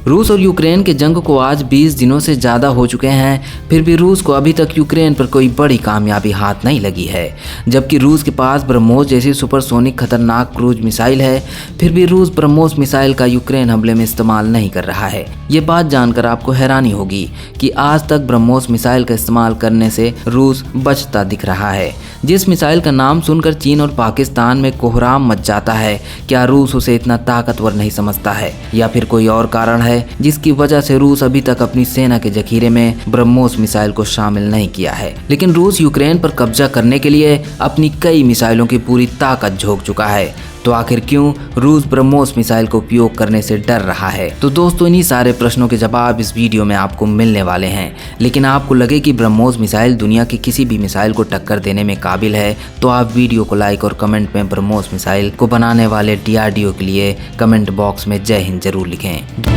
रूस और यूक्रेन के जंग को आज 20 दिनों से ज़्यादा हो चुके हैं, फिर भी रूस को अभी तक यूक्रेन पर कोई बड़ी कामयाबी हाथ नहीं लगी है। जबकि रूस के पास ब्रह्मोस जैसी सुपरसोनिक खतरनाक क्रूज मिसाइल है, फिर भी रूस ब्रह्मोस मिसाइल का यूक्रेन हमले में इस्तेमाल नहीं कर रहा है। ये बात जानकर आपको हैरानी होगी कि आज तक ब्रह्मोस मिसाइल का इस्तेमाल करने से रूस बचता दिख रहा है। जिस मिसाइल का नाम सुनकर चीन और पाकिस्तान में कोहराम मच जाता है, क्या रूस उसे इतना ताकतवर नहीं समझता है या फिर कोई और कारण है जिसकी वजह से रूस अभी तक अपनी सेना के जखीरे में ब्रह्मोस मिसाइल को शामिल नहीं किया है। लेकिन रूस यूक्रेन पर कब्जा करने के लिए अपनी कई मिसाइलों की पूरी ताकत झोंक चुका है। तो आखिर क्यों रूस ब्रह्मोस मिसाइल का उपयोग करने से डर रहा है? तो दोस्तों, इन्हीं सारे प्रश्नों के जवाब इस वीडियो में आपको मिलने वाले हैं। लेकिन आपको लगे कि ब्रह्मोस मिसाइल दुनिया की किसी भी मिसाइल को टक्कर देने में काबिल है, तो आप वीडियो को लाइक और कमेंट में ब्रह्मोस मिसाइल को बनाने वाले DRDO के लिए कमेंट बॉक्स में जय हिंद जरूर लिखें।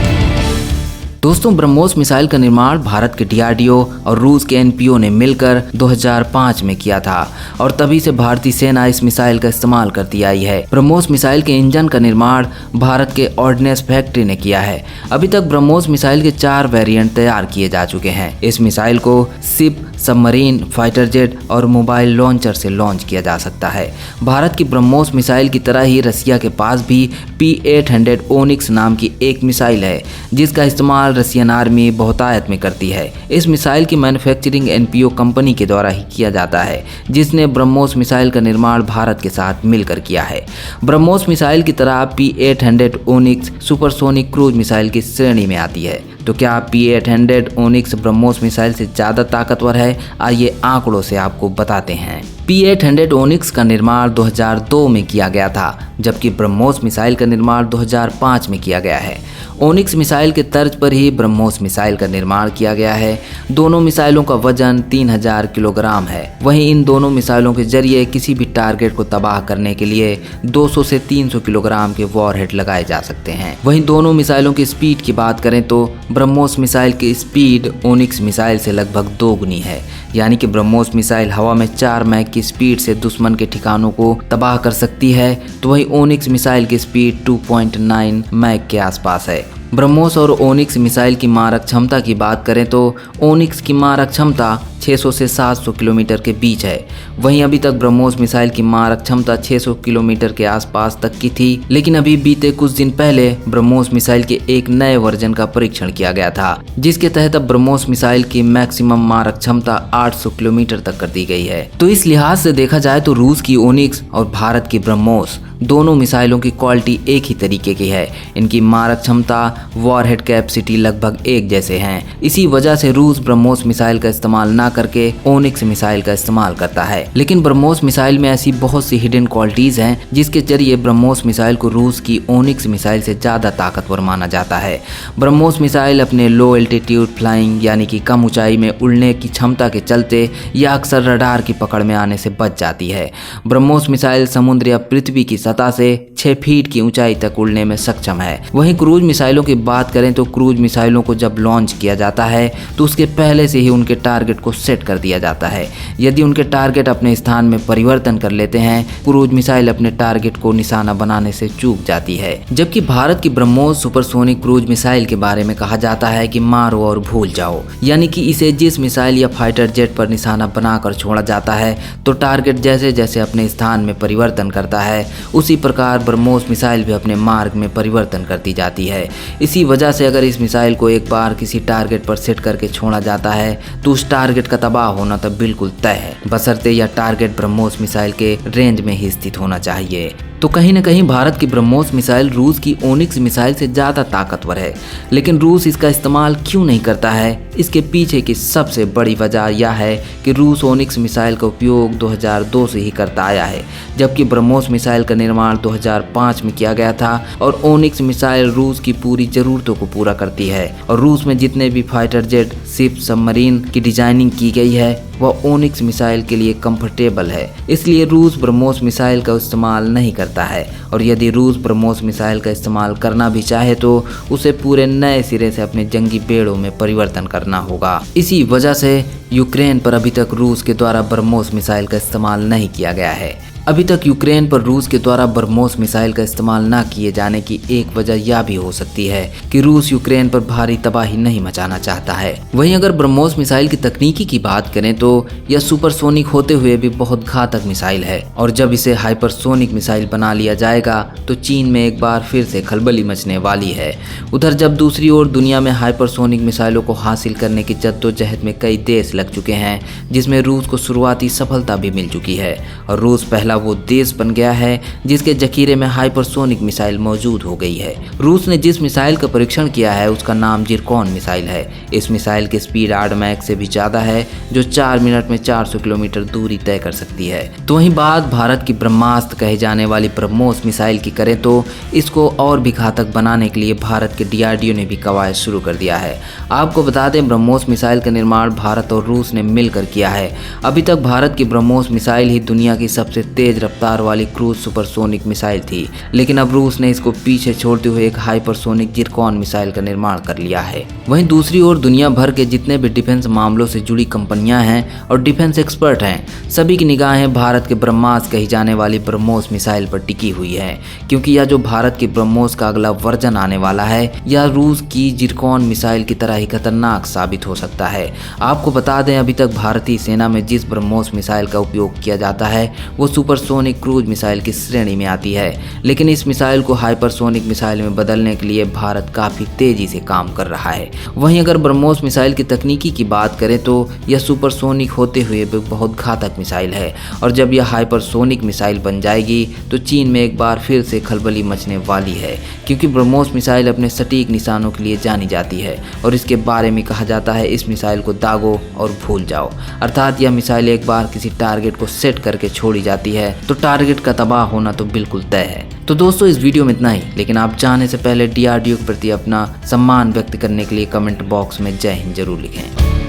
दोस्तों, ब्रह्मोस मिसाइल का निर्माण भारत के DRDO और रूस के NPO ने मिलकर 2005 में किया था और तभी से भारतीय सेना इस मिसाइल का इस्तेमाल करती आई है। ब्रह्मोस मिसाइल के इंजन का निर्माण भारत के ऑर्डिनेंस फैक्ट्री ने किया है। अभी तक ब्रह्मोस मिसाइल के 4 वेरिएंट तैयार किए जा चुके हैं। इस मिसाइल को शिप, सबमरीन, फाइटर जेट और मोबाइल लॉन्चर से लॉन्च किया जा सकता है। भारत की ब्रह्मोस मिसाइल की तरह ही रसिया के पास भी P-800 ओनिक्स नाम की एक मिसाइल है, जिसका इस्तेमाल रसियन आर्मी बहुतायत में करती है। इस मिसाइल की मैन्युफैक्चरिंग NPO कंपनी के द्वारा ही किया जाता है, जिसने ब्रह्मोस मिसाइल का निर्माण भारत के साथ मिलकर किया है। ब्रह्मोस मिसाइल की तरह P-800 onyx supersonic cruise missile की श्रेणी में आती है। तो क्या P-800 ओनिक्स ब्रह्मोस मिसाइल से ज़्यादा ताकतवर है? आइए आंकड़ों से आपको बताते हैं। P-800 ओनिक्स का निर्माण 2002 में किया गया था, जबकि ब्रह्मोस मिसाइल का निर्माण 2005 में किया गया है। ओनिक्स मिसाइल के तर्ज पर ही ब्रह्मोस मिसाइल का निर्माण किया गया है। दोनों मिसाइलों का वजन 3000 किलोग्राम है। वहीं इन दोनों मिसाइलों के जरिए किसी भी टारगेट को तबाह करने के लिए 200 से 300 किलोग्राम के वॉरहेड लगाए जा सकते हैं। वहीं दोनों मिसाइलों की स्पीड की बात करें तो ब्रह्मोस मिसाइल की स्पीड ओनिक्स मिसाइल से लगभग 2 गुनी है। यानी कि ब्रह्मोस मिसाइल हवा में 4 मैक की स्पीड से दुश्मन के ठिकानों को तबाह कर सकती है, तो वहीं ओनिक्स मिसाइल की स्पीड 2.9 मैक के आसपास है। ब्रह्मोस और ओनिक्स मिसाइल की मारक क्षमता की बात करें तो ओनिक्स की मारक क्षमता 600 से 700 किलोमीटर के बीच है। वहीं अभी तक ब्रह्मोस मिसाइल की मारक क्षमता 600 किलोमीटर के आसपास तक की थी, लेकिन अभी बीते कुछ दिन पहले ब्रह्मोस मिसाइल के एक नए वर्जन का परीक्षण किया गया था, जिसके तहत अब ब्रह्मोस मिसाइल की मैक्सिमम मारक क्षमता 800 किलोमीटर तक कर दी गई है। तो इस लिहाज से देखा जाए तो रूस की ओनिक्स और भारत की ब्रह्मोस दोनों मिसाइलों की क्वालिटी एक ही तरीके की है। इनकी मारक क्षमता, वॉरहेड कैपेसिटी लगभग एक जैसे हैं। इसी वजह से रूस ब्रह्मोस मिसाइल का इस्तेमाल ना करके ओनिक्स मिसाइल का इस्तेमाल करता है। लेकिन ब्रह्मोस मिसाइल में ऐसी बहुत सी हिडन क्वालिटीज हैं जिसके जरिए ब्रह्मोस मिसाइल को रूस की ओनिक्स मिसाइल से ज्यादा ताकतवर माना जाता है। ब्रह्मोस मिसाइल अपने लो एल्टीट्यूड फ्लाइंग यानी कि कम ऊंचाई में उड़ने की क्षमता के चलते या अक्सर रडार की पकड़ में आने से बच जाती है। ब्रह्मोस मिसाइल समुद्र या पृथ्वी की सतह से 6 फीट की ऊंचाई तक उड़ने में सक्षम है। वहीं क्रूज मिसाइलों की बात करें तो क्रूज मिसाइलों को जब लॉन्च किया जाता है तो उसके पहले से ही उनके टारगेट को सेट कर दिया जाता है। यदि उनके टारगेट अपने स्थान में परिवर्तन कर लेते हैं, क्रूज मिसाइल अपने टारगेट को निशाना बनाने से चूक जाती है। जबकि भारत की ब्रह्मोस सुपरसोनिक क्रूज मिसाइल के बारे में कहा जाता है कि मारो और भूल जाओ, यानी कि इसे जिस मिसाइल या फाइटर जेट पर निशाना बनाकर छोड़ा जाता है तो टारगेट जैसे जैसे अपने स्थान में परिवर्तन करता है, उसी प्रकार ब्रह्मोस मिसाइल भी अपने मार्ग में परिवर्तन करती जाती है। इसी वजह से अगर इस मिसाइल को एक बार किसी टारगेट पर सेट करके छोड़ा जाता है तो उस टारगेट का तबाह होना तो बिल्कुल तय है, बशर्ते यह टारगेट ब्रह्मोस मिसाइल के रेंज में ही स्थित होना चाहिए। तो कहीं न कहीं भारत की ब्रह्मोस मिसाइल रूस की ओनिक्स मिसाइल से ज़्यादा ताकतवर है। लेकिन रूस इसका इस्तेमाल क्यों नहीं करता है? इसके पीछे की सबसे बड़ी वजह यह है कि रूस ओनिक्स मिसाइल का उपयोग 2002 से ही करता आया है, जबकि ब्रह्मोस मिसाइल का निर्माण 2005 में किया गया था। और ओनिक्स मिसाइल रूस की पूरी ज़रूरतों को पूरा करती है और रूस में जितने भी फाइटर जेट, शिप, सबमरीन की डिजाइनिंग की गई है वह ओनिक्स मिसाइल के लिए कंफर्टेबल है। इसलिए रूस ब्रह्मोस मिसाइल का इस्तेमाल नहीं करता है। और यदि रूस ब्रह्मोस मिसाइल का इस्तेमाल करना भी चाहे तो उसे पूरे नए सिरे से अपने जंगी बेड़ों में परिवर्तन करना होगा। इसी वजह से यूक्रेन पर अभी तक रूस के द्वारा ब्रह्मोस मिसाइल का इस्तेमाल नहीं किया गया है। अभी तक यूक्रेन पर रूस के द्वारा ब्रह्मोस मिसाइल का इस्तेमाल न किए जाने की एक वजह यह भी हो सकती है कि रूस यूक्रेन पर भारी तबाही नहीं मचाना चाहता है। वहीं अगर ब्रह्मोस मिसाइल की तकनीकी की बात करें तो यह सुपरसोनिक होते हुए भी बहुत घातक मिसाइल है और जब इसे हाइपरसोनिक मिसाइल बना लिया जाएगा तो चीन में एक बार फिर से खलबली मचने वाली है। उधर जब दूसरी ओर दुनिया में हाइपरसोनिक मिसाइलों को हासिल करने की जद्दोजहद में कई देश लग चुके हैं, जिसमें रूस को शुरुआती सफलता भी मिल चुकी है और रूस पहला वो देश बन गया है जिसके जखीरे में हाइपरसोनिक मिसाइल मौजूद हो गई है। रूस ने जिस मिसाइल का परीक्षण किया है उसका नाम जिरकॉन मिसाइल है। इस मिसाइल की स्पीड 8 मैक से भी ज्यादा है जो 4 मिनट में 400 किलोमीटर दूरी तय कर सकती है। तो वहीं बात भारत की ब्रह्मास्त्र कहे जाने वाली ब्रह्मोस मिसाइल की करें तो इसको और भी घातक बनाने के लिए भारत के DRDO ने भी कवायद शुरू कर दिया है। आपको बता दें ब्रह्मोस मिसाइल का निर्माण भारत और रूस ने मिलकर किया है। अभी तक भारत की ब्रह्मोस मिसाइल ही दुनिया की सबसे तेज रफ्तार वाली क्रूज सुपरसोनिक मिसाइल थी, लेकिन अब रूस ने इसको पीछे छोड़ते हुए एक हाइपरसोनिक जिरकॉन मिसाइल का निर्माण कर लिया है। वहीं दूसरी ओर दुनिया भर के जितने भी डिफेंस मामलों से जुड़ी कंपनियां हैं और डिफेंस एक्सपर्ट हैं, सभी की निगाहें भारत के ब्रह्मास्त्र कही जाने वाली ब्रह्मोस मिसाइल पर टिकी हुई है, क्योंकि यह जो भारत की ब्रह्मोस का अगला वर्जन आने वाला है यह रूस की जिरकॉन मिसाइल की तरह ही खतरनाक साबित हो सकता है। आपको बता दें अभी तक भारतीय सेना में जिस ब्रह्मोस मिसाइल का उपयोग किया जाता है वो सुपरसोनिक क्रूज मिसाइल की श्रेणी में आती है, लेकिन इस मिसाइल को हाइपरसोनिक मिसाइल में बदलने के लिए भारत काफी तेजी से काम कर रहा है। वहीं अगर ब्रह्मोस मिसाइल की तकनीकी की बात करें तो यह सुपरसोनिक होते हुए भी बहुत घातक मिसाइल है और जब यह हाइपरसोनिक मिसाइल बन जाएगी तो चीन में एक बार फिर से खलबली मचने वाली है, क्योंकि ब्रह्मोस मिसाइल अपने सटीक निशानों के लिए जानी जाती है और इसके बारे में कहा जाता है इस मिसाइल को दागो और भूल जाओ, अर्थात यह मिसाइल एक बार किसी टारगेट को सेट करके छोड़ी जाती है तो टारगेट का तबाह होना तो बिल्कुल तय है। तो दोस्तों इस वीडियो में इतना ही, लेकिन आप जाने से पहले DRDO के प्रति अपना सम्मान व्यक्त करने के लिए कमेंट बॉक्स में जय हिंद जरूर लिखें।